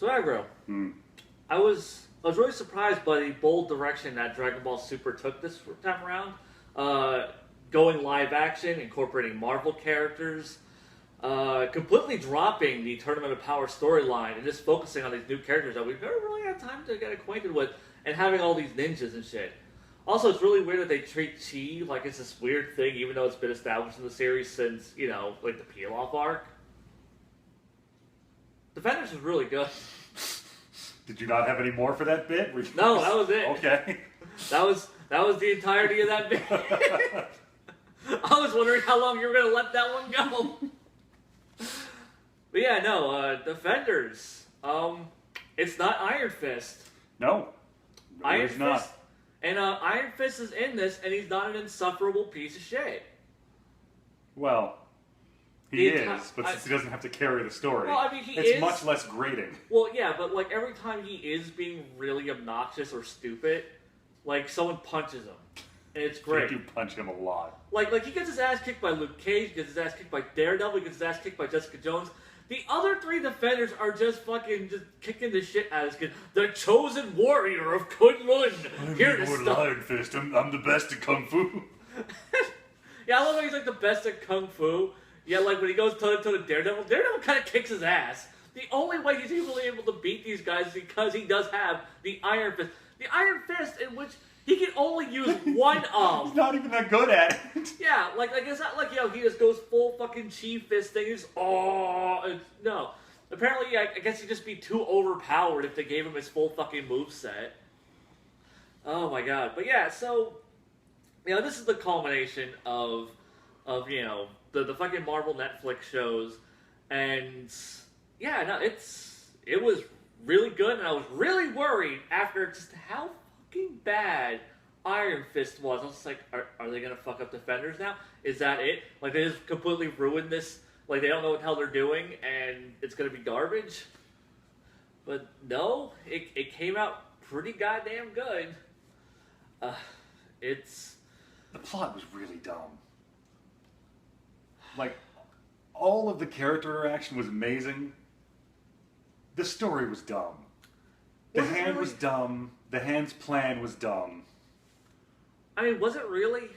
So Aggro, I was really surprised by the bold direction that Dragon Ball Super took this time around. Going live action, incorporating Marvel characters, completely dropping the Tournament of Power storyline and just focusing on these new characters that we've never really had time to get acquainted with, and having all these ninjas and shit. Also, it's really weird that they treat Chi like it's this weird thing, even though it's been established in the series since, you know, like the peel-off arc. Defenders was really good. Did you not have any more for that bit? No, that was it. Okay. That was the entirety of that bit. I was wondering how long you were going to let that one go. But yeah, no, Defenders. It's not Iron Fist. No. Iron Fist. Not. And Iron Fist is in this, and he's not an insufferable piece of shit. Well, he is, but since he doesn't have to carry the story, well, I mean, it's much less grating. Well, yeah, but like every time he is being really obnoxious or stupid, like someone punches him, and it's great. You punch him a lot. Like he gets his ass kicked by Luke Cage, he gets his ass kicked by Daredevil, he gets his ass kicked by Jessica Jones. The other three Defenders are just fucking kicking the shit out of this kid. The chosen warrior of Kunlun. I'm Here to stop. Iron Fist. I'm the best at Kung Fu. Yeah, I love how he's like the best at Kung Fu. Yeah, like when he goes toe-to-toe to Daredevil, Daredevil kind of kicks his ass. The only way he's really able to beat these guys is because he does have the Iron Fist. The Iron Fist in which he can only use one of. He's not even that good at it. Yeah, like it's not like, you know, he just goes full fucking Chi Fist thing. He's no. Apparently, I guess he'd just be too overpowered if they gave him his full fucking moveset. Oh my god. But yeah, so, you know, this is the culmination of you know, the fucking Marvel Netflix shows, and yeah, no, it was really good, and I was really worried after just how fucking bad Iron Fist was. I was just like, are they gonna fuck up Defenders now? Is that it? Like, they just completely ruined this, like they don't know what the hell they're doing, and it's gonna be garbage? But no, it came out pretty goddamn good. The plot was really dumb. Like, all of the character interaction was amazing. The story was dumb. The hand was dumb. The hand's plan was dumb. I mean, was it really?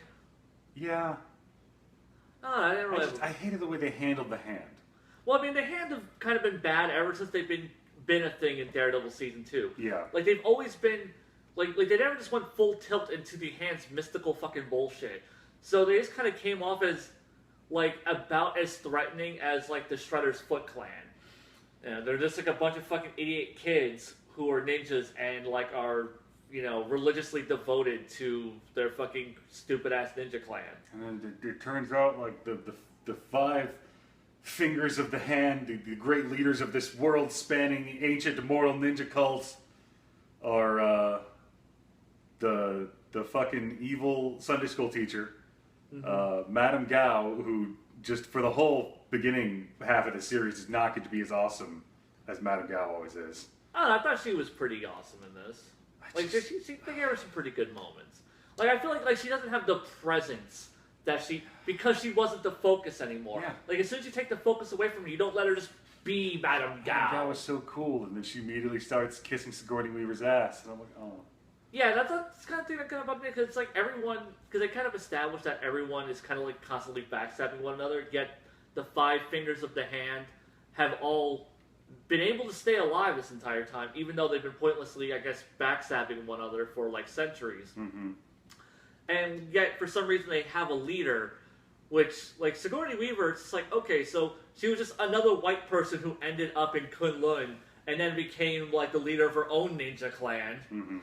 Yeah. Oh, I didn't really. I hated the way they handled the hand. Well, I mean, the hand have kind of been bad ever since they've been a thing in Daredevil season 2. Yeah. Like they've always been like they never just went full tilt into the hand's mystical fucking bullshit. So they just kind of came off as like about as threatening as like the Shredder's Foot Clan. Yeah, they're just like a bunch of fucking idiot kids who are ninjas and like are, you know, religiously devoted to their fucking stupid ass ninja clan. And then it turns out like the five fingers of the hand, the great leaders of this world-spanning ancient immortal ninja cults, are the fucking evil Sunday school teacher, Madame Gao, who just for the whole beginning half of the series is not going to be as awesome as Madame Gao always is. I don't know, I thought she was pretty awesome in this. Like, they gave her some pretty good moments. Like, I feel like she doesn't have the presence that because she wasn't the focus anymore. Yeah. Like, as soon as you take the focus away from her, you don't let her just be Madame Gao. Madame Gao was so cool, and then she immediately starts kissing Sigourney Weaver's ass, and I'm like, oh. Yeah, that's the kind of thing that kind of bugged me, because it's like everyone, because they kind of established that everyone is kind of like constantly backstabbing one another, yet the five fingers of the hand have all been able to stay alive this entire time, even though they've been pointlessly, I guess, backstabbing one another for like centuries. Mm-hmm. And yet, for some reason, they have a leader, which, like, Sigourney Weaver, it's like, okay, so she was just another white person who ended up in Kunlun, and then became, like, the leader of her own ninja clan. Mm-hmm.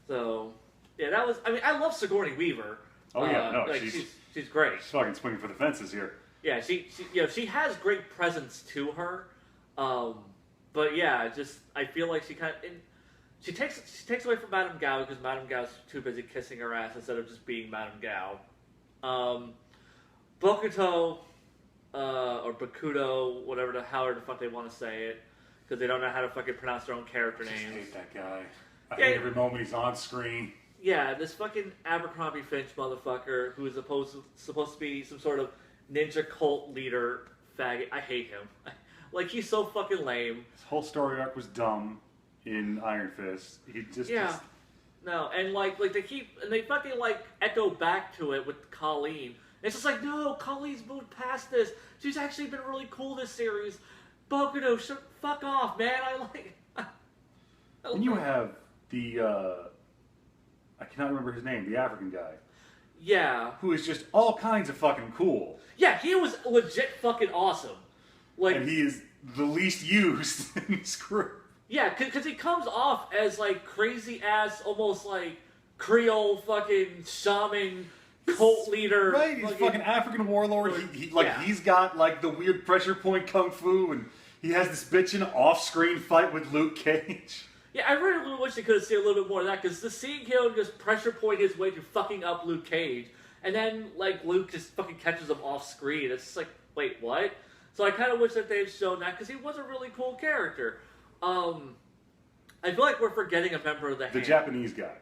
So, yeah, that was, I mean, I love Sigourney Weaver. Oh, yeah, no, like, she's great. She's fucking swinging for the fences here. Yeah, she has great presence to her. But yeah, just, I feel like she kind of, she takes away from Madame Gao because Madame Gao's too busy kissing her ass instead of just being Madame Gao. Bokuto, or Bakuto, however the fuck they want to say it, because they don't know how to fucking pronounce their own character names. I hate that guy. I hate every moment he's on screen. Yeah, this fucking Abercrombie Finch motherfucker who is supposed to be some sort of ninja cult leader faggot. I hate him. Like, he's so fucking lame. His whole story arc was dumb in Iron Fist. He just... No, and like they fucking like echo back to it with Colleen. It's just like, no, Colleen's moved past this. She's actually been really cool this series. Bokuto, fuck off, man. And you have the, I cannot remember his name, the African guy. Yeah. Who is just all kinds of fucking cool. Yeah, he was legit fucking awesome. Like, and he is the least used in this group. Yeah, because he comes off as, like, crazy-ass, almost, like, Creole fucking shaman cult leader. Right, he's fucking African warlord. He's got, like, the weird pressure point kung fu, and he has this bitchin' off-screen fight with Luke Cage. Yeah, I really wish they could have seen a little bit more of that, because the seeing him just pressure point his way to fucking up Luke Cage, and then, like, Luke just fucking catches him off-screen. It's just like, wait, what? So I kind of wish that they'd shown that, because he was a really cool character. I feel like we're forgetting a member of the Hand. The Japanese guy.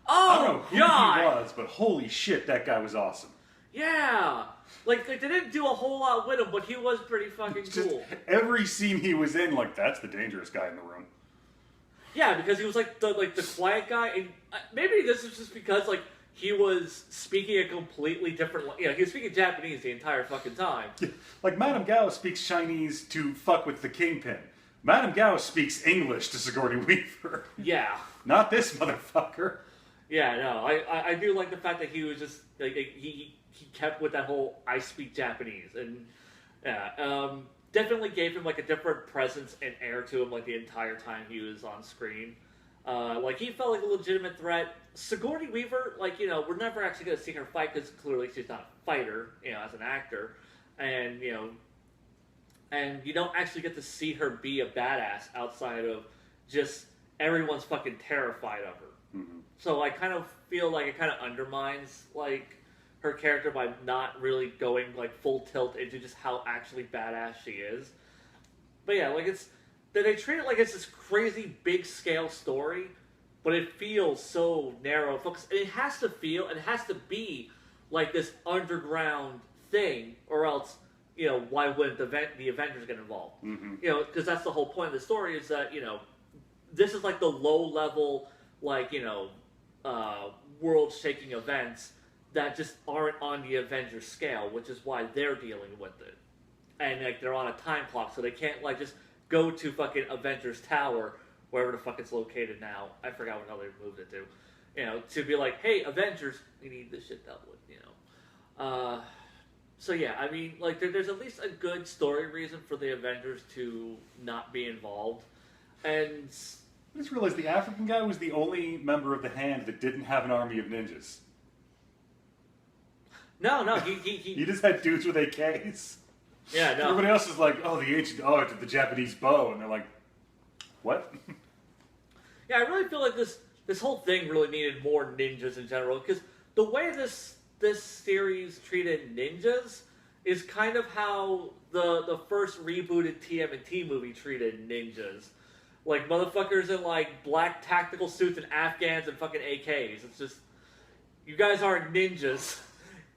Oh, I don't know who he was, but holy shit, that guy was awesome. Yeah. Like, they didn't do a whole lot with him, but he was pretty fucking cool. Every scene he was in, like, that's the dangerous guy in the room. Yeah, because he was like the quiet guy, and maybe this is just because like he was speaking a completely different. He was speaking Japanese the entire fucking time. Yeah. Like Madame Gao speaks Chinese to fuck with the Kingpin. Madame Gao speaks English to Sigourney Weaver. Yeah. Not this motherfucker. Yeah, no, I do like the fact that he was just like he kept with that whole I speak Japanese, and yeah. Definitely gave him like a different presence and air to him like the entire time he was on screen. Like he felt like a legitimate threat. Sigourney Weaver, like we're never actually going to see her fight because clearly she's not a fighter, as an actor, and and you don't actually get to see her be a badass outside of just everyone's fucking terrified of her. Mm-hmm. So I kind of feel like it kind of undermines like her character by not really going like full tilt into just how actually badass she is. But yeah, like they treat it like it's this crazy big scale story, but it feels so narrow focused. And it has to feel, it has to be like this underground thing, or else why wouldn't the Avengers get involved? Mm-hmm. Because that's the whole point of the story is that this is like the low level like world shaking events that just aren't on the Avengers scale, which is why they're dealing with it. And like they're on a time clock, so they can't like just go to fucking Avengers Tower, wherever the fuck it's located now. I forgot what hell they moved it to. To be like, hey, Avengers, we need this shit dealt with, So yeah, I mean, like there's at least a good story reason for the Avengers to not be involved. And I just realized the African guy was the only member of the Hand that didn't have an army of ninjas. No, he just had dudes with AKs. Yeah, no. Everybody else is like, it's the Japanese bow, and they're like, what? Yeah, I really feel like this whole thing really needed more ninjas in general, because the way this series treated ninjas is kind of how the first rebooted TMNT movie treated ninjas. Like, motherfuckers in, like, black tactical suits and Afghans and fucking AKs. It's just, you guys aren't ninjas.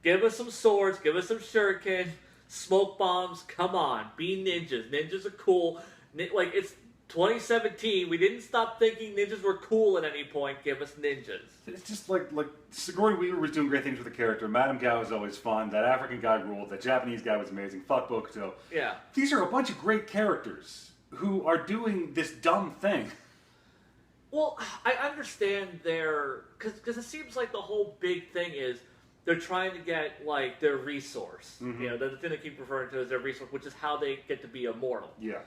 Give us some swords, give us some shuriken, smoke bombs, come on, be ninjas. Ninjas are cool. Like, it's 2017, we didn't stop thinking ninjas were cool at any point, give us ninjas. It's just like Sigourney Weaver was doing great things with the character, Madame Gao was always fun, that African guy ruled, that Japanese guy was amazing, fuck Bokuto. Yeah. These are a bunch of great characters who are doing this dumb thing. Well, I understand because it seems like the whole big thing is they're trying to get, like, their resource. Mm-hmm. The thing they keep referring to as their resource, which is how they get to be immortal. Yeah.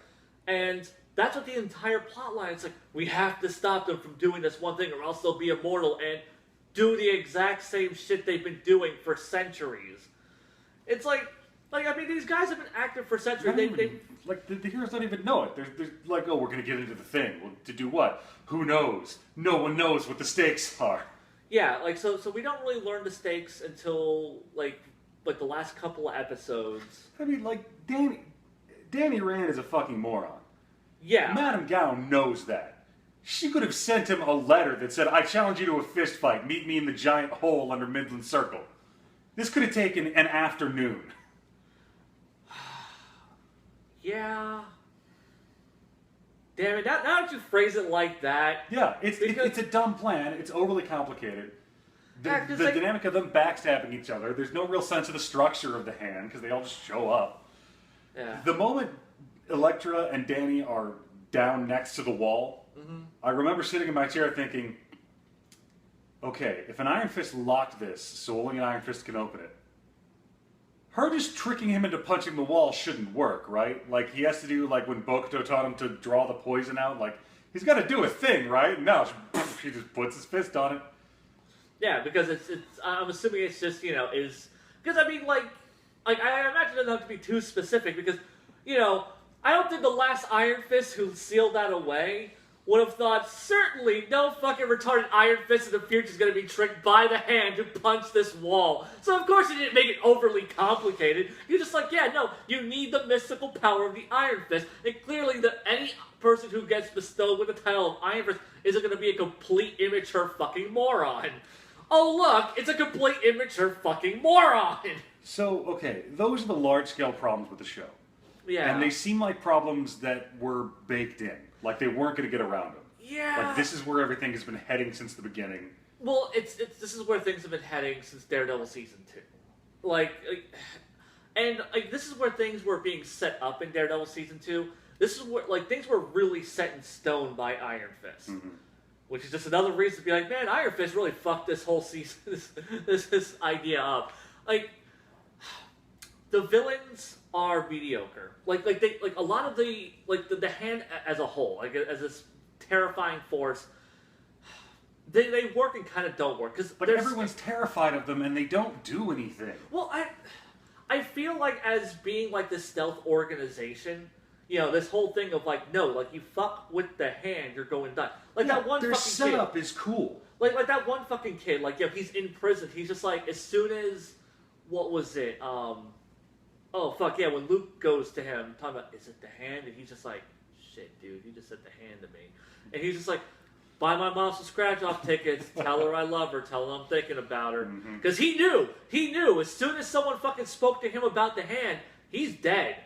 And that's what the entire plot line is like. We have to stop them from doing this one thing or else they'll be immortal and do the exact same shit they've been doing for centuries. It's like I mean, these guys have been active for centuries. The heroes don't even know it. They're like, oh, we're going to get into the thing. Well, to do what? Who knows? No one knows what the stakes are. Yeah, so we don't really learn the stakes until, like the last couple of episodes. I mean, like, Danny Rand is a fucking moron. Yeah. Madame Gao knows that. She could have sent him a letter that said, I challenge you to a fist fight. Meet me in the giant hole under Midland Circle. This could have taken an afternoon. Yeah. Damn it! Now that you phrase it like that. Yeah, it's a dumb plan. It's overly complicated. The like, dynamic of them backstabbing each other. There's no real sense of the structure of the hand because they all just show up. Yeah. The moment Elektra and Danny are down next to the wall, I remember sitting in my chair thinking, okay, if an Iron Fist locked this so only an Iron Fist can open it, her just tricking him into punching the wall shouldn't work, right? Like, he has to do, like, when Bokuto taught him to draw the poison out, like, he's got to do a thing, right? No, he just puts his fist on it. Yeah, because it's I'm assuming it's just, is... Because, I mean, like I imagine it doesn't have to be too specific, because, I don't think the last Iron Fist who sealed that away would have thought, certainly no fucking retarded Iron Fist in the future is going to be tricked by the hand to punch this wall. So of course he didn't make it overly complicated. You're just like, yeah, no, you need the mystical power of the Iron Fist. And clearly any person who gets bestowed with the title of Iron Fist isn't going to be a complete immature fucking moron. Oh look, it's a complete immature fucking moron! So, okay, those are the large-scale problems with the show. Yeah. And they seem like problems that were baked in. Like they weren't going to get around them. Yeah. Like this is where everything has been heading since the beginning. Well, this is where things have been heading since Daredevil season 2. This is where things were being set up in Daredevil season 2. This is where things were really set in stone by Iron Fist, which is just another reason to be like, man, Iron Fist really fucked this whole season, this idea up. Like, the villains are mediocre. A lot of the hand as a whole, as this terrifying force, they work and kind of don't work. But everyone's terrified of them and they don't do anything. Well, I feel like as being this stealth organization, this whole thing of no, you fuck with the hand, you're going down. That one their fucking setup kid, is cool. Like that one fucking kid, he's in prison. He's just as soon as, what was it? Oh, fuck, yeah, when Luke goes to him, talking about, is it the hand? And he's just like, shit, dude, you just said the hand to me. And he's just like, buy my mom some scratch-off tickets, tell her I love her, tell her I'm thinking about her. Because he knew, as soon as someone fucking spoke to him about the hand, he's dead.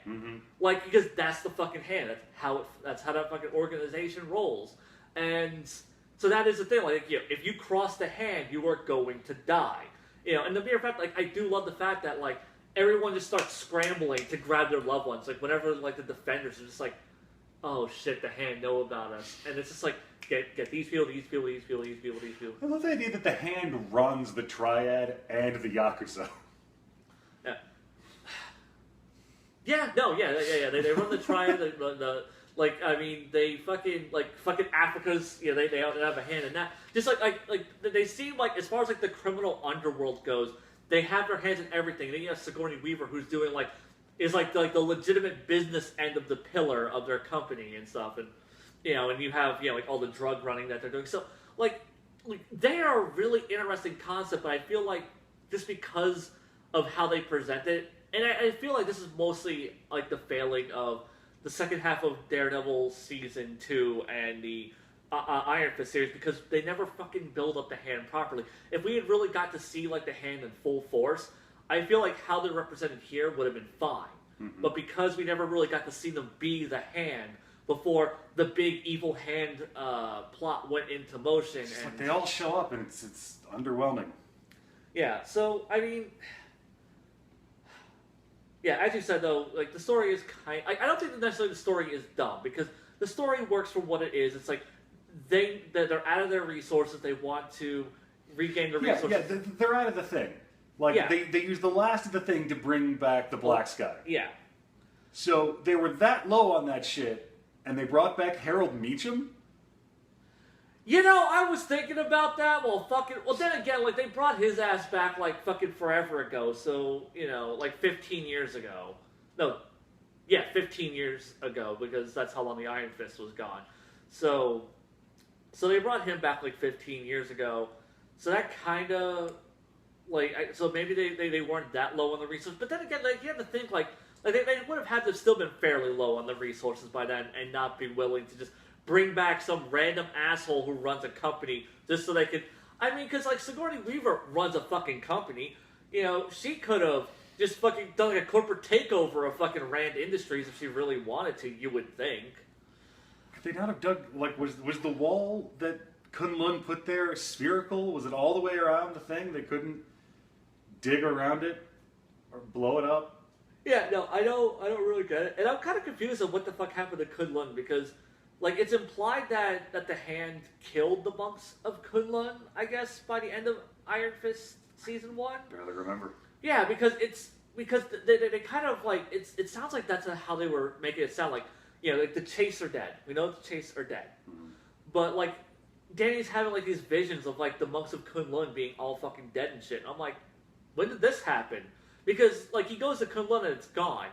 Because that's the fucking hand. That's how that fucking organization rolls. And so that is the thing, if you cross the hand, you are going to die. And the mere fact, I do love the fact that, everyone just starts scrambling to grab their loved ones. Whenever, the defenders are just like, oh shit, the hand know about us. And it's just get these people, these people, these people, these people, these people. I love the idea that the hand runs the Triad and the Yakuza. Yeah. Yeah, no, yeah. They run the Triad, they fucking Africa's, they have a hand in that. Just they seem as far as the criminal underworld goes, they have their hands in everything. Then you have Sigourney Weaver, who's doing is the legitimate business end of the pillar of their company and stuff, and and you have all the drug running that they're doing. So they are a really interesting concept, but I feel just because of how they present it, and I feel this is mostly the failing of the second half of Daredevil season 2 and the Iron Fist series, because they never fucking build up the hand properly. If we had really got to see the hand in full force, I feel how they're represented here would have been fine. But because we never really got to see them be the hand before the big evil hand plot went into motion, and they all show up and it's underwhelming. Yeah, so I mean, yeah, as you said though, the story is I don't think that necessarily the story is dumb, because the story works for what it is. It's they're out of their resources. They want to regain the resources. Yeah, they're out of the thing. They use the last of the thing to bring back the Black Sky. Yeah. So they were that low on that shit, and they brought back Harold Meacham? I was thinking about that. Well, then again, they brought his ass back, fucking forever ago. So, 15 years ago. No, yeah, 15 years ago, because that's how long the Iron Fist was gone. So they brought him back, 15 years ago. So that kind of, so maybe they weren't that low on the resources. But then again, you have to think, they would have had to have still been fairly low on the resources by then, and not be willing to just bring back some random asshole who runs a company just so they could... I mean, because, Sigourney Weaver runs a fucking company. She could have just fucking done like a corporate takeover of fucking Rand Industries if she really wanted to, you would think. Could they not have dug, like, was the wall that Kunlun put there spherical? Was it all the way around the thing? They couldn't dig around it or blow it up? Yeah, no, I don't really get it. And I'm kind of confused on what the fuck happened to Kunlun because, like, it's implied that the hand killed the monks of Kunlun, I guess, by the end of Iron Fist Season 1. Barely remember. Yeah, because they kind of, like, it sounds like that's how they were making it sound like, you know, like the Chase are dead. We know the Chase are dead. Mm-hmm. But, like, Danny's having, like, these visions of, like, the monks of Kunlun being all fucking dead and shit. And I'm like, when did this happen? Because, like, he goes to Kunlun and it's gone.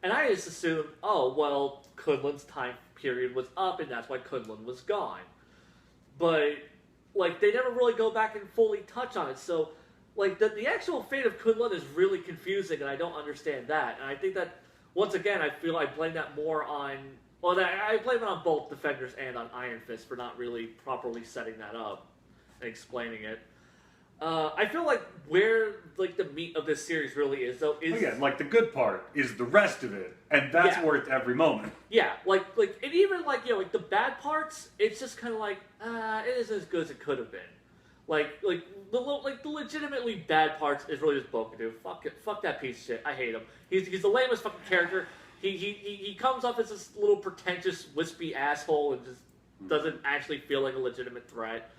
And I just assumed, oh, well, Kunlun's time period was up and that's why Kunlun was gone. But, like, they never really go back and fully touch on it. So, like, the actual fate of Kunlun is really confusing and I don't understand that. And I think that, once again, I feel I blame that more on... Well, I blame it on both Defenders and on Iron Fist for not really properly setting that up and explaining it. I feel like where, like, the meat of this series really is, though, is... Again, like, the good part is the rest of it, and that's worth every moment. Yeah, like, and even, like, you know, like, the bad parts, it's just kind of like, it isn't as good as it could have been. Like, the legitimately bad parts is really just Bo-Katan. Fuck that piece of shit. I hate him. He's the lamest fucking character. He comes off as this little pretentious, wispy asshole and just doesn't actually feel like a legitimate threat.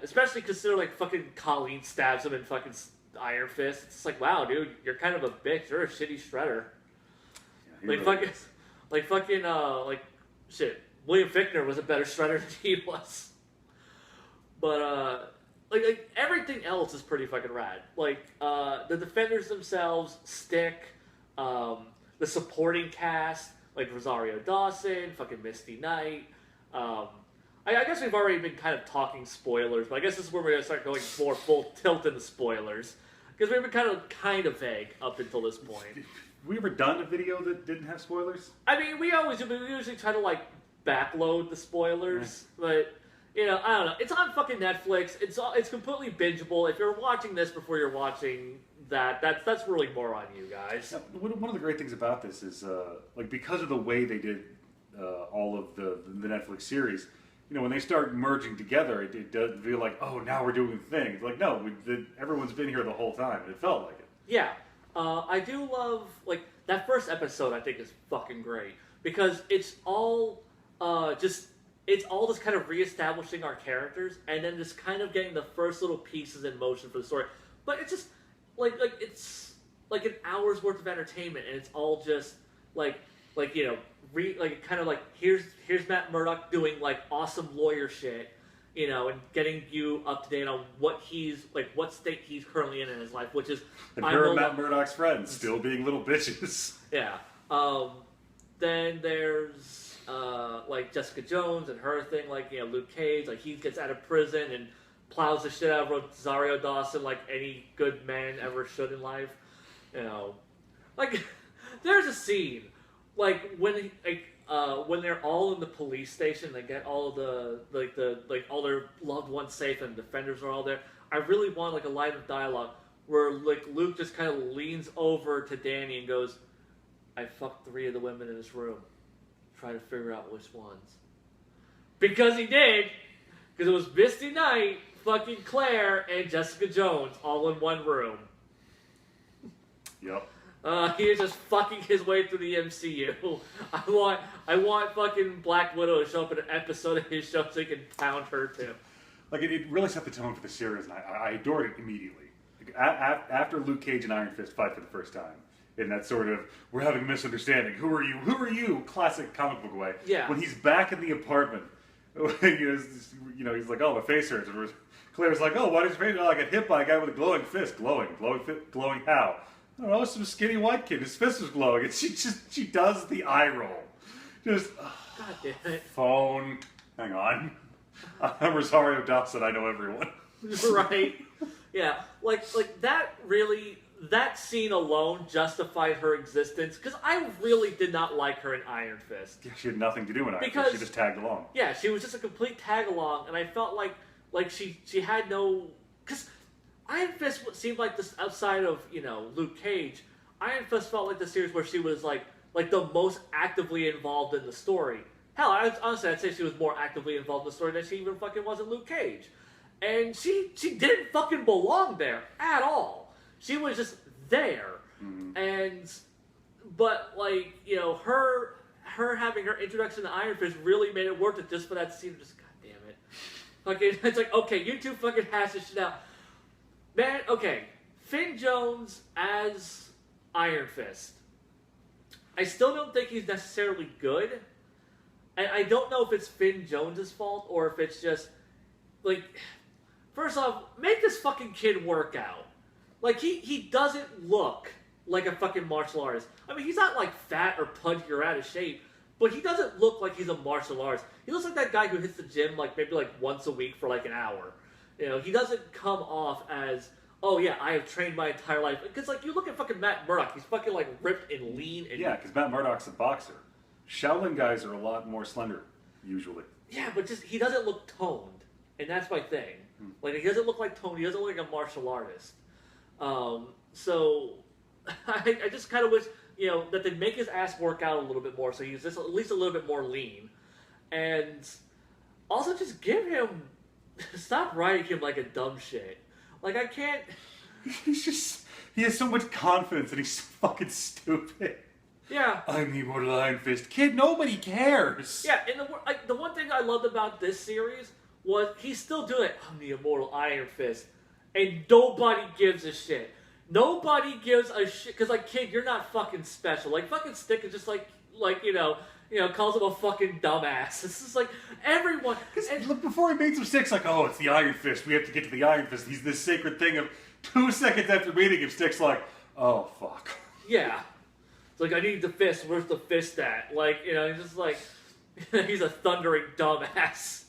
Especially considering, like, fucking Colleen stabs him in fucking Iron Fist. It's like, wow, dude, you're kind of a bitch. You're a shitty shredder. Yeah, shit. William Fichtner was a better shredder than he was. But, like everything else is pretty fucking rad. Like, the Defenders themselves, Stick, the supporting cast, like Rosario Dawson, fucking Misty Knight, I guess we've already been kind of talking spoilers, but I guess this is where we're going to start going more full tilt into spoilers. Because we've been kind of vague up until this point. Have we ever done a video that didn't have spoilers? I mean, we usually try to, like, backload the spoilers, but, you know, I don't know. It's on fucking Netflix. It's completely bingeable. If you're watching this before you're watching that, that's really more on you guys. Now, one of the great things about this is, like, because of the way they did all of the Netflix series, you know, when they start merging together, it does feel like, oh, now we're doing things. Like, no, everyone's been here the whole time, and it felt like it. Yeah. I do love, like, that first episode I think is fucking great. Because it's all just kind of reestablishing our characters, and then just kind of getting the first little pieces in motion for the story. But it's just, like it's like an hour's worth of entertainment, and it's all just, like you know, kind of like, here's Matt Murdock doing, like, awesome lawyer shit, you know, and getting you up to date on what state he's currently in his life, which is... And here are Matt Murdock's friends, still being little bitches. Yeah. Then there's, like, Jessica Jones and her thing, like, you know, Luke Cage, like, he gets out of prison and plows the shit out of Rosario Dawson like any good man ever should in life. You know, like, there's a scene, like, when they're all in the police station, they get all of all their loved ones safe and Defenders are all there. I really want, like, a line of dialogue where, like, Luke just kind of leans over to Danny and goes, I fucked 3 of the women in this room. Try to figure out which ones. Because he did. Because it was Misty Knight, fucking Claire, and Jessica Jones all in one room. Yep. He is just fucking his way through the MCU. I want fucking Black Widow to show up in an episode of his show so he can pound her too. Like, it really set the tone for the series, and I adored it immediately. Like, after Luke Cage and Iron Fist fight for the first time, in that sort of, we're having a misunderstanding, who are you, classic comic book way. Yeah. When he's back in the apartment, you know, he's like, oh, my face hurts. And Claire's like, oh, why does your face hurt? I got hit by a guy with a glowing fist. Glowing how? I don't know, some skinny white kid. His fist was glowing. And she does the eye roll. Just, God damn it. Phone. Hang on. I'm Rosario Dawson. I know everyone. Right. Yeah. Like that scene alone justified her existence, because I really did not like her in Iron Fist. Yeah, she had nothing to do in Iron Fist. She just tagged along. Yeah, she was just a complete tag along, and I felt like she had no... Because Iron Fist seemed like this outside of Luke Cage. Iron Fist felt like the series where she was like the most actively involved in the story. Hell, honestly, I'd say she was more actively involved in the story than she even fucking was in Luke Cage. And she didn't fucking belong there at all. She was just there. Mm-hmm. But like, her having her introduction to Iron Fist really made it worth it just for that scene. Just, god damn it. Fucking, it's like, okay, you two fucking hash this shit out. Man, okay. Finn Jones as Iron Fist. I still don't think he's necessarily good. And I don't know if it's Finn Jones' fault or if it's just, like, first off, make this fucking kid work out. Like, he doesn't look like a fucking martial artist. I mean, he's not, like, fat or pudgy or out of shape, but he doesn't look like he's a martial artist. He looks like that guy who hits the gym, like, maybe, like, once a week for, like, an hour. He doesn't come off as, oh, yeah, I have trained my entire life. Because, like, you look at fucking Matt Murdock, he's fucking, like, ripped and lean. And yeah, because Matt Murdock's a boxer. Shaolin guys are a lot more slender, usually. Yeah, but just, he doesn't look toned. And that's my thing. Like, he doesn't look like toned. He doesn't look like a martial artist. So, I just kind of wish, that they'd make his ass work out a little bit more so he's just at least a little bit more lean. And also just give him, stop riding him like a dumb shit. Like, I can't... he has so much confidence and he's so fucking stupid. Yeah. I'm the Immortal Iron Fist. Kid, nobody cares. Yeah, and the one thing I loved about this series was he's still doing it. I'm the Immortal Iron Fist. And nobody gives a shit. Nobody gives a shit. Because, like, kid, you're not fucking special. Like, fucking Stick is just like calls him a fucking dumbass. It's just like, everyone... Look, before he meets him, Stick's like, oh, it's the Iron Fist. We have to get to the Iron Fist. He's this sacred thing of 2 seconds after meeting him, Stick's like, oh, fuck. Yeah. It's like, I need the fist. Where's the fist at? Like, he's just like, he's a thundering dumbass.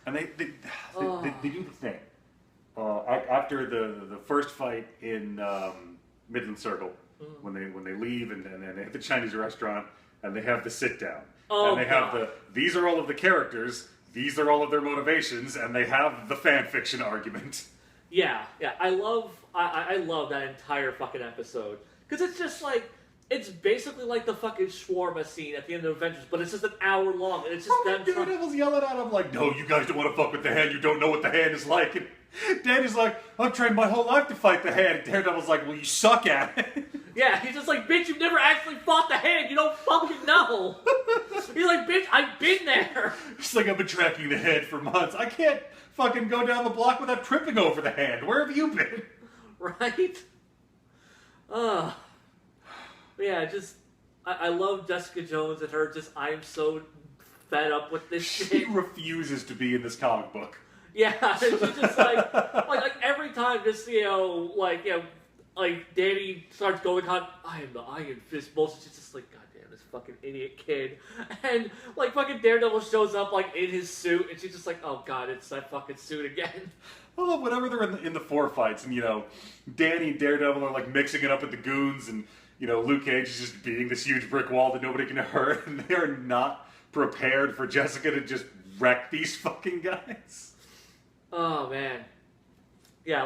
And they do the thing. After the first fight in Midland Circle, when they leave and they hit the Chinese restaurant and they have the sit down. Oh, and they have these are all of the characters, these are all of their motivations, and they have the fan fiction argument. Yeah. I love that entire fucking episode. Because it's just like, it's basically like the fucking shawarma scene at the end of Avengers, but it's just an hour long, and it's just them Daredevil's yelling at him like, no, you guys don't want to fuck with the hand, you don't know what the hand is like. And Danny's like, I've trained my whole life to fight the hand. And Daredevil's like, well, you suck at it. Yeah, he's just like, bitch, you've never actually fought the hand, you don't fucking know. He's like, bitch, I've been there. It's like, I've been tracking the hand for months. I can't fucking go down the block without tripping over the hand. Where have you been? Right? Yeah, just, I love Jessica Jones and her just, I'm so fed up with this shit. She refuses to be in this comic book. Yeah, she's just like every time just, like Danny starts going on, I am the Iron Fist bullshit, she's just like, goddamn, this fucking idiot kid. And, like, fucking Daredevil shows up, like, in his suit, and she's just like, oh god, it's that fucking suit again. Well, whenever they're in the four fights, and, Danny and Daredevil are, like, mixing it up with the goons, and, Luke Cage is just being this huge brick wall that nobody can hurt, and they are not prepared for Jessica to just wreck these fucking guys. Oh, man. Yeah,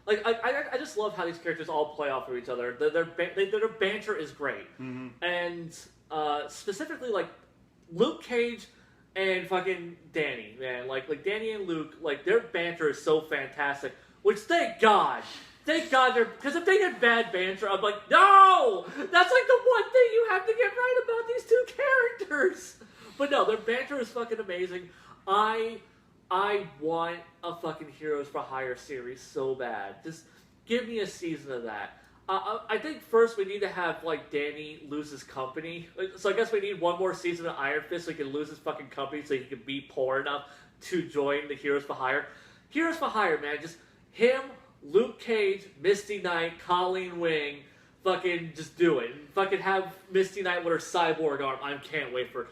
I just love how these characters all play off of each other. Their banter is great. Mm-hmm. And specifically, like, Luke Cage and fucking Danny, man. Like Danny and Luke, like, their banter is so fantastic. Which, thank God, because if they had bad banter, I'm like, no! That's like the one thing you have to get right about these two characters! But no, their banter is fucking amazing. I want a fucking Heroes for Hire series so bad. Just give me a season of that. I think first we need to have, like, Danny lose his company. So I guess we need one more season of Iron Fist so he can lose his fucking company so he can be poor enough to join the Heroes for Hire. Heroes for Hire, man. Just him, Luke Cage, Misty Knight, Colleen Wing, fucking just do it. Fucking have Misty Knight with her cyborg arm. I can't wait for...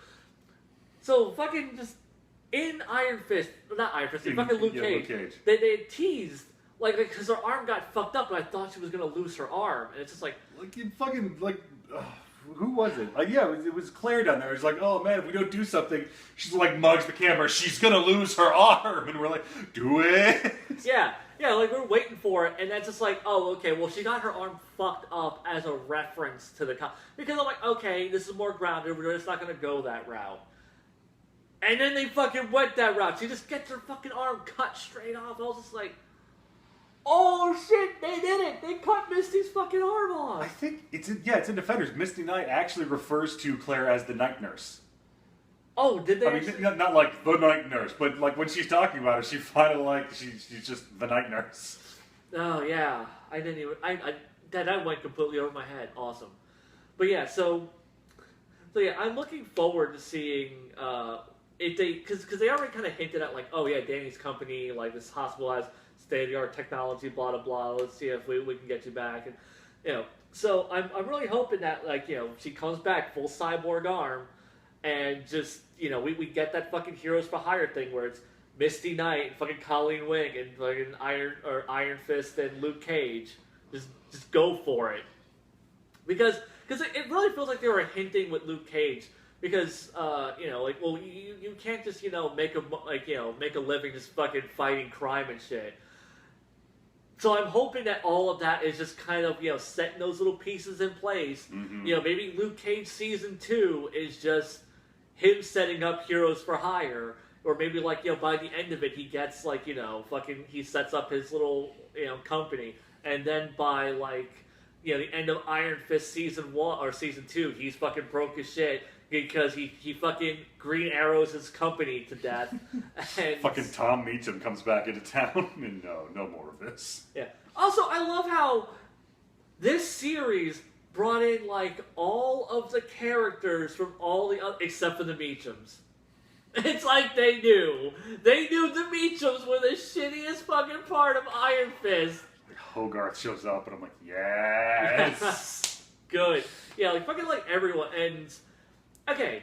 So fucking just... In Iron Fist, not Iron Fist, fucking Luke Cage. They teased, like, because her arm got fucked up, and I thought she was gonna lose her arm, and it's just like you fucking, like, who was it? Like, yeah, it was Claire down there. It's like, oh man, if we don't do something, she's like mugs the camera. She's gonna lose her arm, and we're like, do it. Yeah, like we're waiting for it, and that's just like, oh, okay, well she got her arm fucked up as a reference to the because I'm like, okay, this is more grounded. We're just not gonna go that route. And then they fucking went that route. She just gets her fucking arm cut straight off. I was just like, oh shit, they did it! They cut Misty's fucking arm off. I think it's in Defenders. Misty Knight actually refers to Claire as the night nurse. Oh, did they? I mean, not like the night nurse, but like when she's talking about it, she finally like she's just the night nurse. Oh yeah, I didn't even. That went completely over my head. Awesome, but yeah, so yeah, I'm looking forward to seeing if they because they already kind of hinted at like, oh yeah, Danny's company, like this hospital has state-of-the-art technology, blah blah blah. Let's see if we can get you back, and So I'm really hoping that like she comes back full cyborg arm, and just we get that fucking Heroes for Hire thing where it's Misty Knight, and fucking Colleen Wing, and fucking Iron Fist and Luke Cage. Just go for it, because it really feels like they were hinting with Luke Cage. Because you can't just make a living just fucking fighting crime and shit. So I'm hoping that all of that is just kind of setting those little pieces in place. Mm-hmm. Maybe Luke Cage season 2 is just him setting up Heroes for Hire, or maybe like by the end of it he gets like fucking he sets up his little company, and then by like the end of Iron Fist season 1 or season 2 he's fucking broke his shit. Because he fucking Green Arrows his company to death. And fucking Tom Meacham comes back into town, and no more of this. Yeah. Also, I love how this series brought in like all of the characters from all the other, except for the Meachams. It's like they knew the Meachams were the shittiest fucking part of Iron Fist. Like Hogarth shows up, and I'm like, yes, good. Yeah, like fucking like everyone. And okay,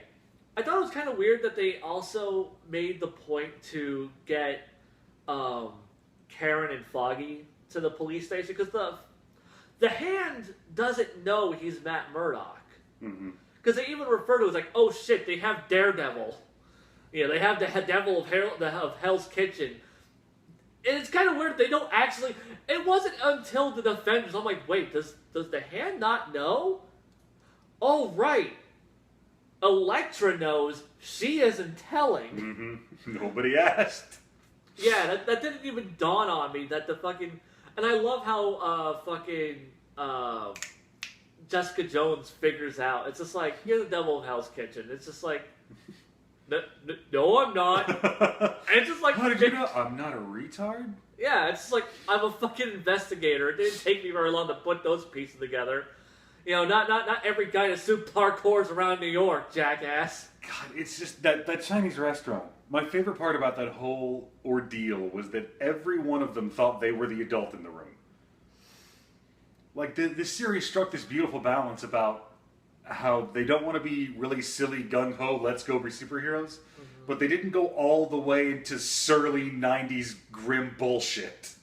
I thought it was kind of weird that they also made the point to get Karen and Foggy to the police station, because the Hand doesn't know he's Matt Murdock. Because they even refer to it as like, oh shit, they have Daredevil. They have the Devil of Hell's Kitchen. And it's kind of weird they don't actually... It wasn't until the Defenders, I'm like, wait, does the Hand not know? Oh, right. Elektra knows, she isn't telling. Nobody asked. Yeah, that didn't even dawn on me, that the fucking... And I love how Jessica Jones figures out. It's just like, you're the Devil of Hell's Kitchen. It's just like, no, I'm not. And it's just like... How did you know? I'm not a retard? Yeah, it's just like, I'm a fucking investigator. It didn't take me very long to put those pieces together. Not every guy in a suit parkours around New York, jackass. God, it's just that Chinese restaurant. My favorite part about that whole ordeal was that every one of them thought they were the adult in the room. Like, this series struck this beautiful balance about how they don't want to be really silly, gung-ho, let's go be superheroes, but they didn't go all the way into surly 90s grim bullshit.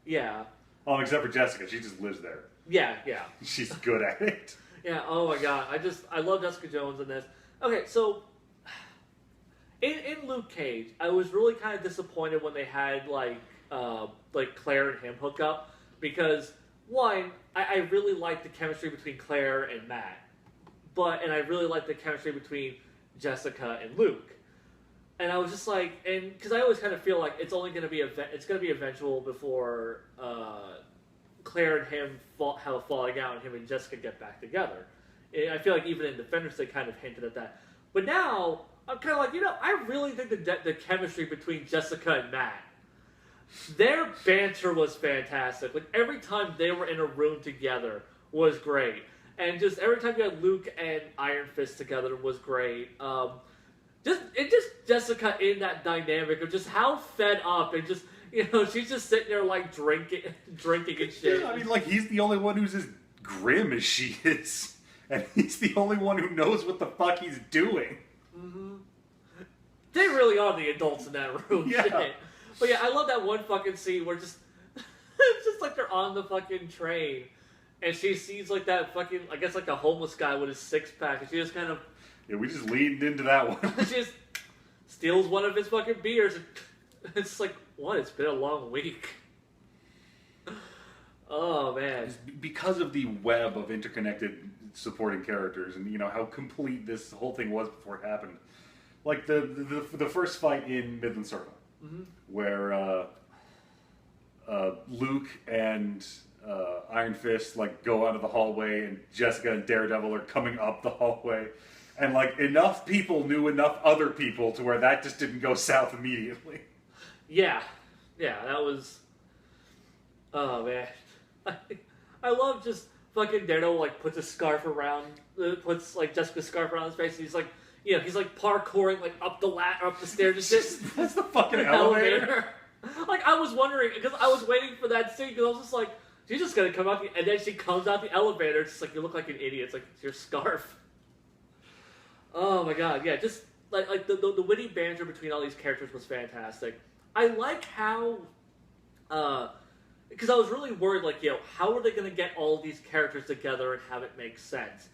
Yeah. Except for Jessica. She just lives there. Yeah. She's good at it. Yeah, oh my god. I love Jessica Jones in this. Okay, so in Luke Cage, I was really kind of disappointed when they had like Claire and him hook up, because one, I really liked the chemistry between Claire and Matt. And I really liked the chemistry between Jessica and Luke. And I was just like, and because I always kind of feel like it's only going to be eventual before Claire and him have a falling out, and him and Jessica get back together. And I feel like even in Defenders they kind of hinted at that. But now I'm kind of like, I really think the chemistry between Jessica and Matt, their banter was fantastic. Like every time they were in a room together was great, and just every time you had Luke and Iron Fist together was great. Just Jessica in that dynamic of just how fed up and just. She's just sitting there like drinking and shit. Yeah, I mean, like he's the only one who's as grim as she is, and he's the only one who knows what the fuck he's doing. They really are the adults in that room. Yeah. Shit. But yeah, I love that one fucking scene where it's just like they're on the fucking train, and she sees like that fucking, I guess like a homeless guy with his 6-pack, and she just kind of, Yeah, we just leaned into that one. she just steals one of his fucking beers, and it's like, what? It's been a long week. Oh man! Because of the web of interconnected supporting characters, and how complete this whole thing was before it happened. Like the first fight in Midland Circle, where Luke and Iron Fist like go out of the hallway, and Jessica and Daredevil are coming up the hallway, and like enough people knew enough other people to where that just didn't go south immediately. Yeah, that was. Oh man. I love just fucking Daredevil like puts a scarf around, puts like Jessica's scarf around his face, and he's like, he's like parkouring like up the stairs. That's the fucking elevator. Like I was wondering because I was waiting for that scene because I was just like, she's just gonna come out, and then she comes out the elevator. It's just like you look like an idiot. It's like it's your scarf. Oh my god, yeah, just like the witty banter between all these characters was fantastic. I like how. Because I was really worried, like, how are they going to get all of these characters together and have it make sense?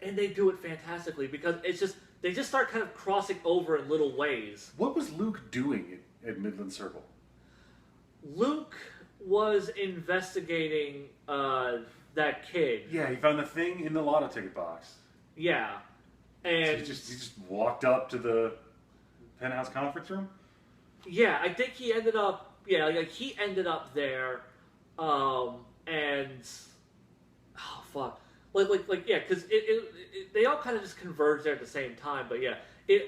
And they do it fantastically, because they just start kind of crossing over in little ways. What was Luke doing at Midland Circle? Luke was investigating that kid. Yeah, he found the thing in the lotto ticket box. Yeah. And so he just walked up to the penthouse conference room? Yeah, I think he ended up... Yeah, like he ended up there, and oh fuck, like yeah, because they all kind of just converged there at the same time. But yeah,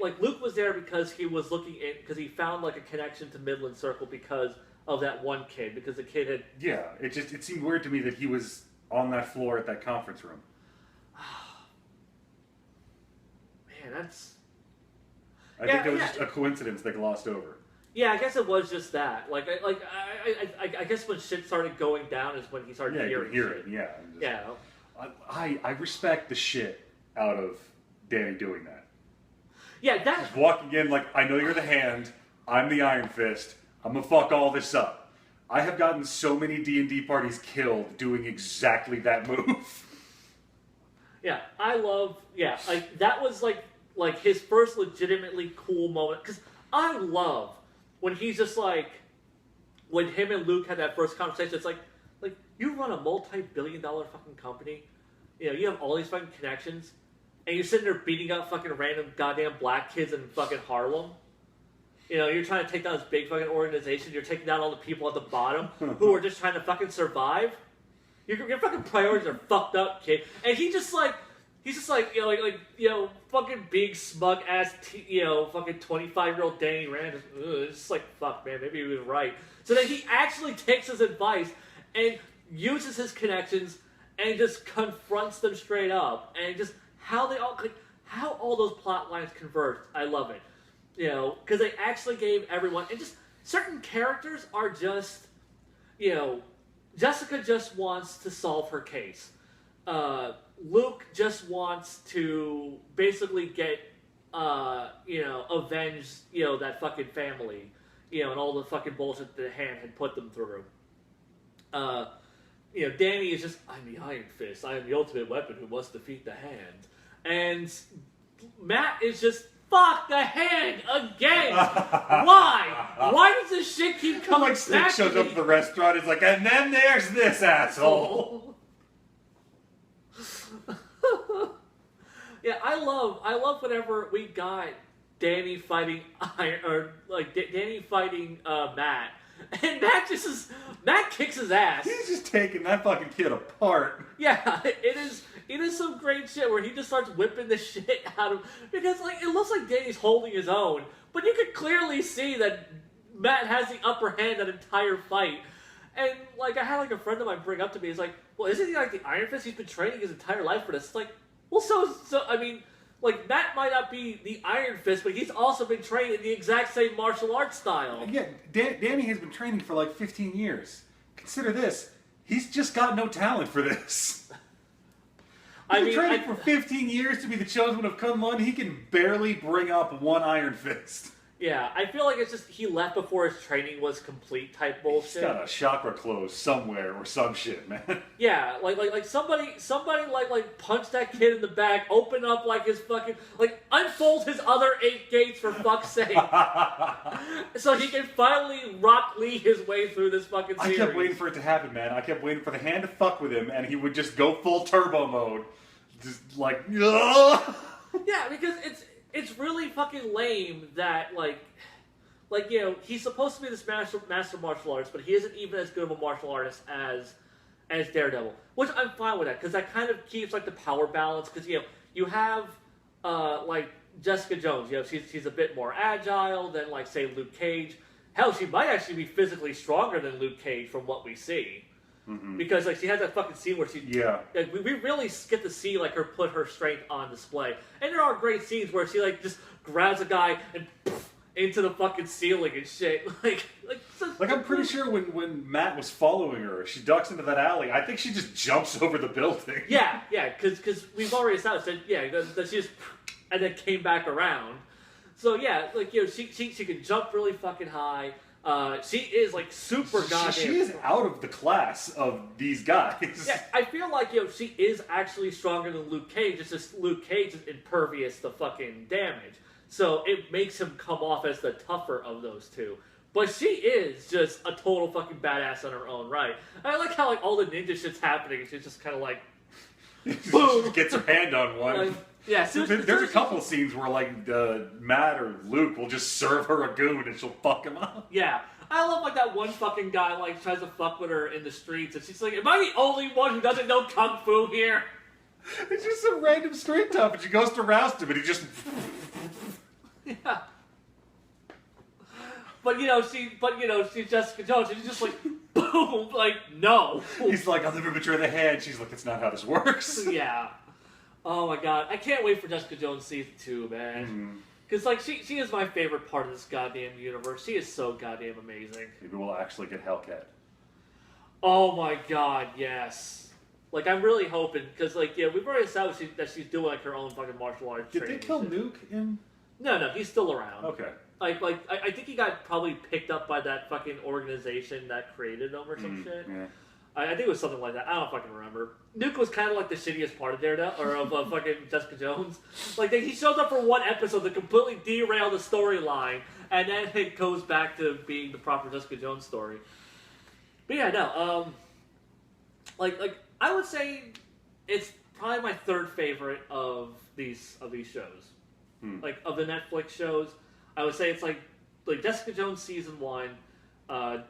like Luke was there because he was looking in because he found like a connection to Midland Circle because of that one kid because the kid had it seemed weird to me that he was on that floor at that conference room. Man, that's I think that was just a coincidence they glossed over. Yeah, I guess it was just that. I guess when shit started going down is when he started hearing shit. Yeah. I respect the shit out of Danny doing that. Yeah, that... Just walking in like, I know you're the Hand, I'm the Iron Fist, I'm gonna fuck all this up. I have gotten so many D&D parties killed doing exactly that move. Yeah, I love... Yeah, like, that was like his first legitimately cool moment. Because I love... When he's just like, when him and Luke had that first conversation, it's like you run a multi-billion-dollar fucking company, you have all these fucking connections, and you're sitting there beating up fucking random goddamn black kids in fucking Harlem. You're trying to take down this big fucking organization. You're taking down all the people at the bottom who are just trying to fucking survive. Your fucking priorities are fucked up, kid. And he's just like, fucking big smug ass, fucking 25-year-old Danny Rand. It's just like, fuck, man, maybe he was right. So then he actually takes his advice and uses his connections and just confronts them straight up. And just how all those plot lines converge. I love it. Because they actually gave everyone, and just certain characters are just, Jessica just wants to solve her case. Luke just wants to basically get, avenge, that fucking family, and all the fucking bullshit the Hand had put them through. Danny is just, I'm the Iron Fist. I am the ultimate weapon who must defeat the Hand. And Matt is just, fuck the Hand again! Why? Why does this shit keep coming back Stick shows to me? up at the restaurant, it's like, and then there's this asshole! Yeah, I love whenever we got Danny fighting Danny fighting Matt, and Matt kicks his ass. He's just taking that fucking kid apart. Yeah, it is some great shit where he just starts whipping the shit out of because it looks like Danny's holding his own, but you could clearly see that Matt has the upper hand that entire fight. And I had a friend of mine bring up to me, he's like, well, isn't he like the Iron Fist? He's been training his entire life for this. It's like, well, so I mean, Matt might not be the Iron Fist, but he's also been trained in the exact same martial arts style. Yeah, Danny has been training for 15 years. Consider this. He's just got no talent for this. He's been training for 15 years to be the chosen one of Kunlun. He can barely bring up one Iron Fist. Yeah, I feel like it's just he left before his training was complete type He's bullshit. got a chakra close somewhere or some shit, man. Yeah, like somebody like punch that kid in the back, open up like his fucking unfold his other 8 gates for fuck's sake, so he can finally Rock Lee his way through this fucking series. I kept waiting for it to happen, man. I kept waiting for the hand to fuck with him, and he would just go full turbo mode, just like. Ugh! Yeah, because it's really fucking lame that like he's supposed to be this master martial artist, but he isn't even as good of a martial artist as Daredevil, which I'm fine with that because that kind of keeps like the power balance. Because you have like Jessica Jones, she's a bit more agile than like say Luke Cage. Hell, she might actually be physically stronger than Luke Cage from what we see. Mm-hmm. Because like she has that fucking scene where we really get to see like her put her strength on display, and there are great scenes where she like just grabs a guy and poof, into the fucking ceiling and shit. Like I'm pretty sure when Matt was following her, she ducks into that alley. I think she just jumps over the building. Yeah, because we've already established that she just and then came back around. So yeah, like she can jump really fucking high. She is like super goddamn. She is out of the class of these guys. Yeah, I feel like she is actually stronger than Luke Cage. It's just Luke Cage is impervious to fucking damage, so it makes him come off as the tougher of those two. But she is just a total fucking badass on her own right. I like how like all the ninja shit's happening, and she's just kind of like, boom, she gets her hand on one. Like, yeah, there's a couple of scenes where like Matt or Luke will just serve her a goon and she'll fuck him up. Yeah, I love like that one fucking guy like tries to fuck with her in the streets, and she's like, "Am I the only one who doesn't know kung fu here?" It's just some random street tough, and she goes to roust him, and he just. Yeah. But she's Jessica Jones, and she's just like, boom, like no. He's like, "I'll never betray the hand." She's like, "That's not how this works." Yeah. Oh my god, I can't wait for Jessica Jones season 2, man. Because like she is my favorite part of this goddamn universe. She is so goddamn amazing. Maybe we'll actually get Hellcat. Oh my god, yes. Like I'm really hoping because like we've already established that she's doing like her own fucking martial arts. Did they kill Nuke in? No, he's still around. Okay. I think he got probably picked up by that fucking organization that created him or some shit. Yeah. I think it was something like that. I don't fucking remember. Nuke was kind of like the shittiest part of Daredevil, or of fucking Jessica Jones. Like, he shows up for one episode to completely derail the storyline, and then it goes back to being the proper Jessica Jones story. But yeah, no, like I would say it's probably my third favorite of these shows. Like, of the Netflix shows, I would say it's like Jessica Jones season 1,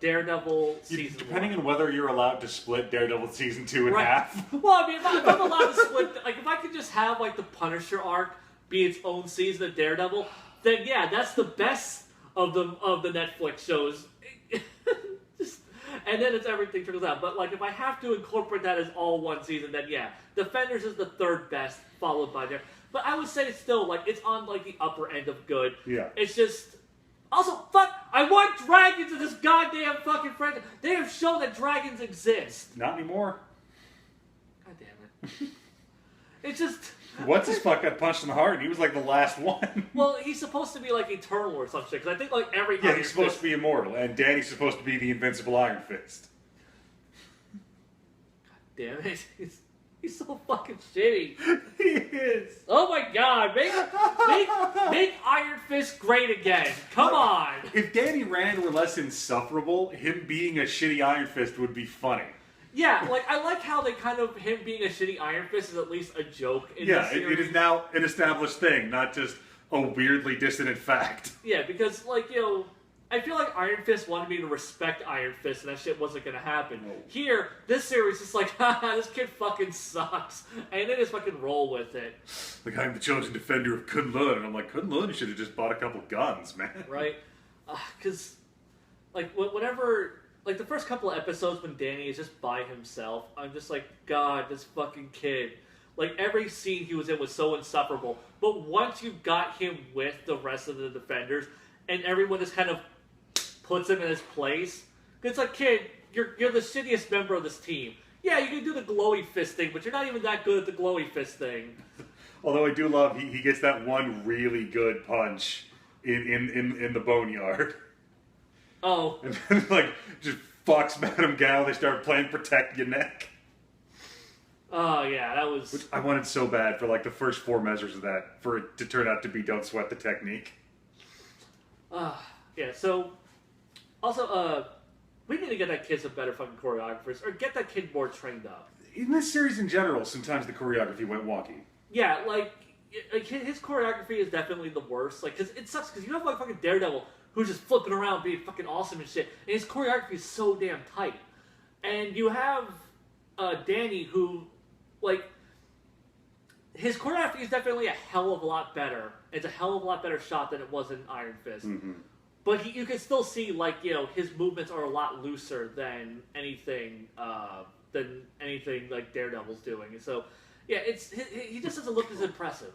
Daredevil season Depending 1. on whether you're allowed to split Daredevil season 2 in half. Well, I mean, if I'm allowed to split, like if I could just have like the Punisher arc be its own season of Daredevil, then yeah, that's the best of the Netflix shows. And then it's everything trickles out. But like if I have to incorporate that as all one season, then yeah, Defenders is the third best, followed by there. But I would say it's still like it's on like the upper end of good. Yeah. It's just. Also, fuck, I want dragons in this goddamn fucking franchise. They have shown that dragons exist. Not anymore. God damn it. It's just... What's his fuck got punched in the heart? He was like the last one. Well, he's supposed to be like eternal or some shit, because I think like every... Yeah, he's supposed to be immortal, and Danny's supposed to be the invincible Iron Fist. God damn it. He's so fucking shitty. He is. Oh my god, make Iron Fist great again. Come on. If Danny Rand were less insufferable, him being a shitty Iron Fist would be funny. Yeah, like I like how they kind of him being a shitty Iron Fist is at least a joke in this series. It is now an established thing, not just a weirdly dissonant fact. Yeah, because like I feel like Iron Fist wanted me to respect Iron Fist, and that shit wasn't gonna happen. No. Here, this series is like, haha, this kid fucking sucks, and they just fucking roll with it. Like, I'm the chosen defender of Kunlun, and I'm like, Kunlun, you should have just bought a couple guns, man. Right? Because, like, whenever, like, the first couple of episodes when Danny is just by himself, I'm just like, God, this fucking kid. Like, every scene he was in was so insufferable, but once you got him with the rest of the Defenders, and everyone just kind of puts him in his place. It's like, kid, you're the shittiest member of this team. Yeah, you can do the glowy fist thing, but you're not even that good at the glowy fist thing. Although I do love, he gets that one really good punch in the boneyard. Oh. And then, like, just fucks Madame Gao. They start playing Protect Your Neck. Oh, yeah, that was... Which I wanted so bad for, like, the first 4 measures of that, for it to turn out to be Don't Sweat the Technique. Yeah, so... Also, we need to get that kid some better fucking choreographers, or get that kid more trained up. In this series in general, sometimes the choreography went wonky. Yeah, like his choreography is definitely the worst. Like, cause it sucks because you have like fucking Daredevil who's just flipping around being fucking awesome and shit, and his choreography is so damn tight. And you have Danny who, like, his choreography is definitely a hell of a lot better. It's a hell of a lot better shot than it was in Iron Fist. Mm-hmm. But you can still see, like, you know, his movements are a lot looser than anything like Daredevil's doing. And so, yeah, he just doesn't look as impressive.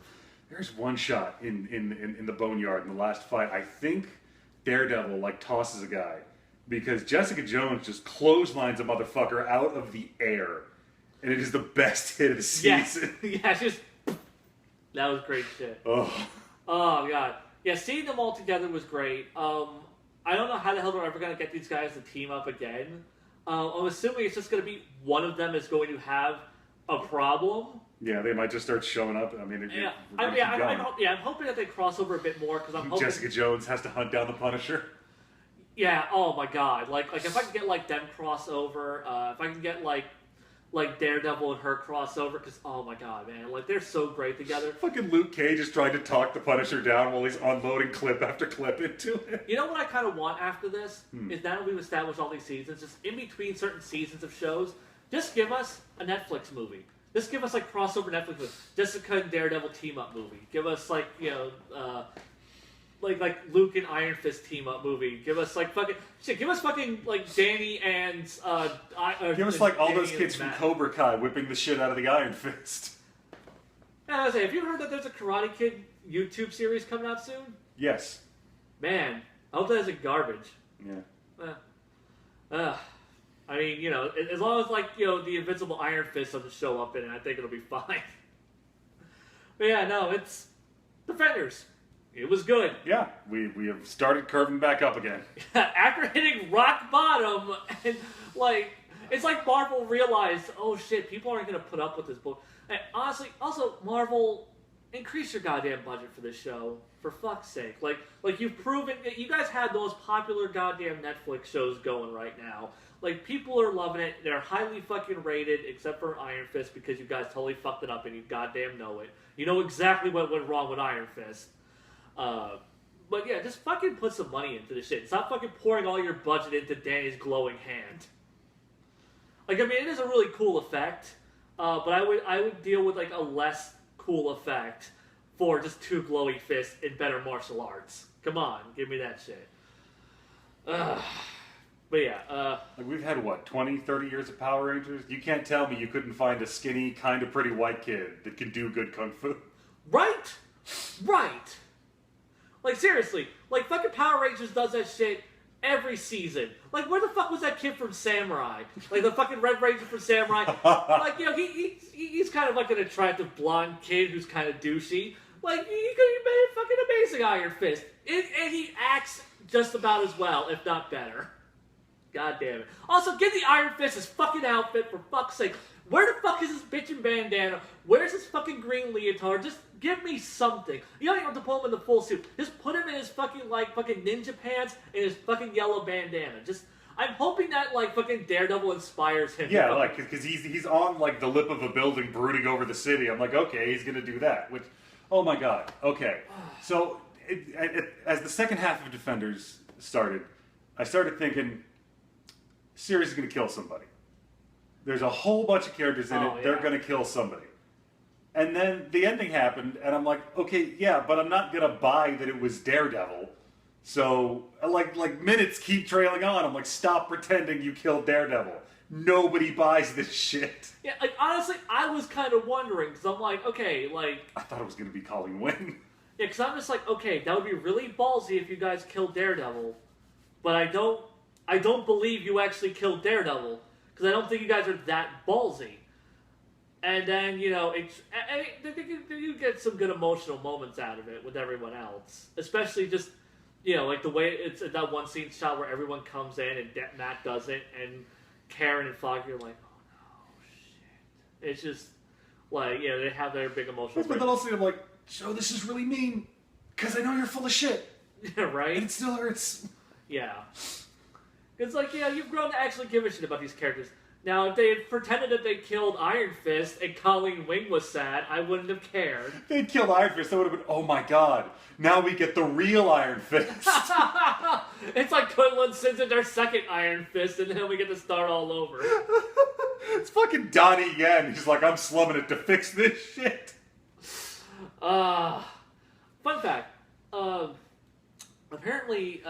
There's one shot in the boneyard in the last fight. I think Daredevil, like, tosses a guy because Jessica Jones just clotheslines a motherfucker out of the air. And it is the best hit of the season. Yeah, just... That was great shit. Oh, God. Yeah, seeing them all together was great. I don't know how the hell they're ever going to get these guys to team up again. I'm assuming it's just going to be one of them is going to have a problem. Yeah, they might just start showing up. I mean, I'm hoping that they cross over a bit more because I'm hoping Jessica Jones has to hunt down the Punisher. Yeah. Oh my God. Like if I can get like them crossover, if I can get like Daredevil and her crossover, because oh my God, man, like they're so great together. Fucking Luke Cage is trying to talk the Punisher down while he's unloading clip after clip into it. You know what I kind of want after this is now that we've established all these seasons, just in between certain seasons of shows, just give us a Netflix movie. Just give us like crossover Netflix movie. Jessica and Daredevil team up movie. Give us like like Luke and Iron Fist team up movie. Give us like fucking shit. Give us fucking like Danny and give us like all Danny those kids from Matt. Cobra Kai whipping the shit out of the Iron Fist. Yeah, I was saying, have you heard that there's a Karate Kid YouTube series coming out soon? Yes. Man, I hope that isn't garbage. Yeah. I mean, you know, as long as, like, you know, the Invincible Iron Fist doesn't show up in it, I think it'll be fine. But yeah, no, it's Defenders. It was good. Yeah, we have started curving back up again. After hitting rock bottom, and, like, it's like Marvel realized, oh shit, people aren't going to put up with this book. And honestly, also, Marvel, increase your goddamn budget for this show. For fuck's sake. Like you've proven, you guys had the most popular goddamn Netflix shows going right now. Like, people are loving it. They're highly fucking rated, except for Iron Fist, because you guys totally fucked it up and you goddamn know it. You know exactly what went wrong with Iron Fist. But yeah, just fucking put some money into this shit. Stop fucking pouring all your budget into Danny's glowing hand. Like, I mean, it is a really cool effect, but I would deal with, like, a less cool effect for just 2 glowing fists in better martial arts. Come on, give me that shit. But yeah, like we've had, what, 20, 30 years of Power Rangers? You can't tell me you couldn't find a skinny, kind of pretty white kid that can do good kung fu. Right? Like, seriously, like, fucking Power Rangers does that shit every season. Like, where the fuck was that kid from Samurai? Like, the fucking Red Ranger from Samurai? Like, you know, he's kind of like an attractive blonde kid who's kind of douchey. Like, he could have been a fucking amazing Iron Fist. And he acts just about as well, if not better. God damn it. Also, give the Iron Fist his fucking outfit, for fuck's sake. Where the fuck is his bitchin' bandana? Where's his fucking green leotard? Just give me something. You don't even have to put him in the full suit. Just put him in his fucking, like, fucking ninja pants and his fucking yellow bandana. Just, I'm hoping that, like, fucking Daredevil inspires him. Yeah, like, because he's on, like, the lip of a building brooding over the city. I'm like, okay, he's gonna do that. Which, oh my god. Okay. So, as the second half of Defenders started, I started thinking, series is going to kill somebody. There's a whole bunch of characters in it. Yeah. They're going to kill somebody. And then the ending happened, and I'm like, okay, yeah, but I'm not going to buy that it was Daredevil. So, like minutes keep trailing on. I'm like, stop pretending you killed Daredevil. Nobody buys this shit. Yeah, like, honestly, I was kind of wondering, because I'm like, okay, like... I thought it was going to be Colleen Wing. Yeah, because I'm just like, okay, that would be really ballsy if you guys killed Daredevil. But I don't believe you actually killed Daredevil, because I don't think you guys are that ballsy. And then, you get some good emotional moments out of it with everyone else. Especially just, like the way it's that one scene shot where everyone comes in and Matt does it, and Karen and Foggy are like, oh no, shit. It's just, like, they have their big emotional But then also I'm like, Joe, this is really mean, because I know you're full of shit. Yeah, right? And it still hurts. Yeah. It's like, you've grown to actually give a shit about these characters. Now, if they had pretended that they killed Iron Fist and Colleen Wing was sad, I wouldn't have cared. If they'd killed Iron Fist, that would have been, oh my god, now we get the real Iron Fist. It's like Kunlun sends in their second Iron Fist, and then we get to start all over. It's fucking Donnie Yen. He's like, I'm slumming it to fix this shit. Fun fact. Apparently,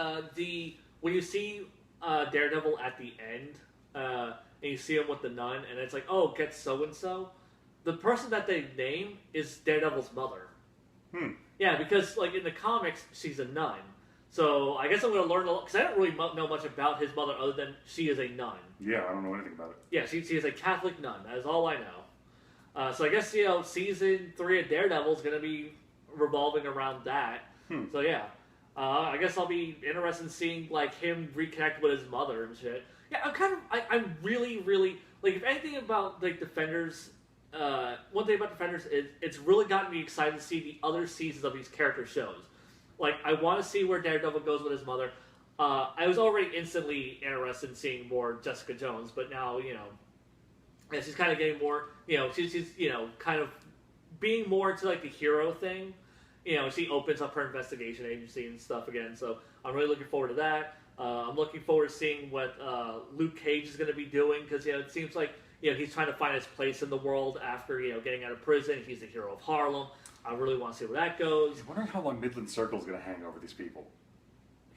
when you see Daredevil at the end, and you see him with the nun, and it's like, oh, get so-and-so, the person that they name is Daredevil's mother. Yeah, because, like, in the comics, she's a nun. So I guess I'm going to learn a lot, because I don't really know much about his mother other than she is a nun. Yeah, I don't know anything about it. Yeah, she is a Catholic nun. That is all I know. So I guess, season 3 of Daredevil is going to be revolving around that. So yeah. I guess I'll be interested in seeing, like, him reconnect with his mother and shit. Yeah, I'm really, really, like, if anything about, like, Defenders, one thing about Defenders is it's really gotten me excited to see the other seasons of these character shows. Like, I want to see where Daredevil goes with his mother. I was already instantly interested in seeing more Jessica Jones, but now, yeah, she's kind of getting more, she's kind of being more into, like, the hero thing. She opens up her investigation agency and stuff again, so I'm really looking forward to that. I'm looking forward to seeing what Luke Cage is going to be doing, because, it seems like, he's trying to find his place in the world after, getting out of prison. He's the hero of Harlem. I really want to see where that goes. I'm wondering how long Midland Circle's going to hang over these people.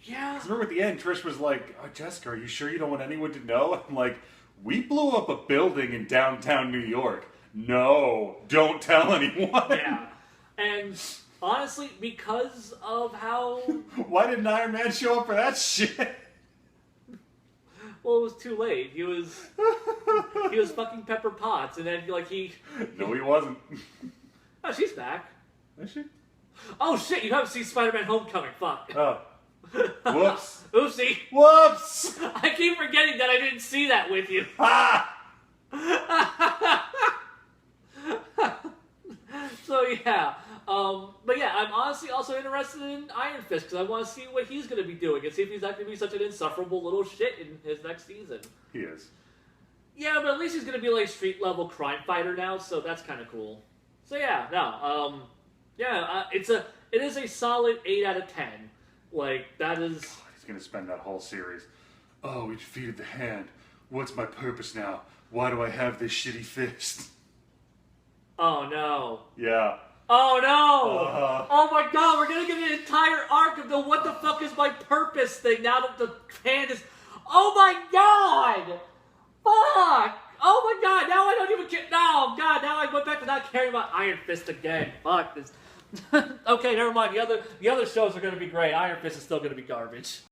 Yeah. Because remember at the end, Trish was like, oh, Jessica, are you sure you don't want anyone to know? I'm like, we blew up a building in downtown New York. No, don't tell anyone. Yeah. And honestly, because of how... Why didn't Iron Man show up for that shit? Well, it was too late. He was fucking Pepper Potts, and then, like, he... No, he wasn't. Oh, she's back. Is she? Oh, shit, you haven't seen Spider-Man Homecoming. Fuck. Oh. Whoops. Oopsie. Whoops! I keep forgetting that I didn't see that with you. Ah! So, yeah. But yeah, I'm honestly also interested in Iron Fist, because I want to see what he's going to be doing, and see if he's not going to be such an insufferable little shit in his next season. He is. Yeah, but at least he's going to be, like, street-level crime fighter now, so that's kind of cool. So yeah, no, it is a solid 8 out of 10. Like, that is... God, he's going to spend that whole series. Oh, we defeated the Hand. What's my purpose now? Why do I have this shitty fist? Oh, no. Yeah. Oh, no! Oh, my God, we're going to get an entire arc of the what the fuck is my purpose thing now that the Hand is... Oh, my God! Fuck! Oh, my God, now I don't even care... No, God, now I went back to not caring about Iron Fist again. Fuck this. Okay, never mind. The other shows are going to be great. Iron Fist is still going to be garbage.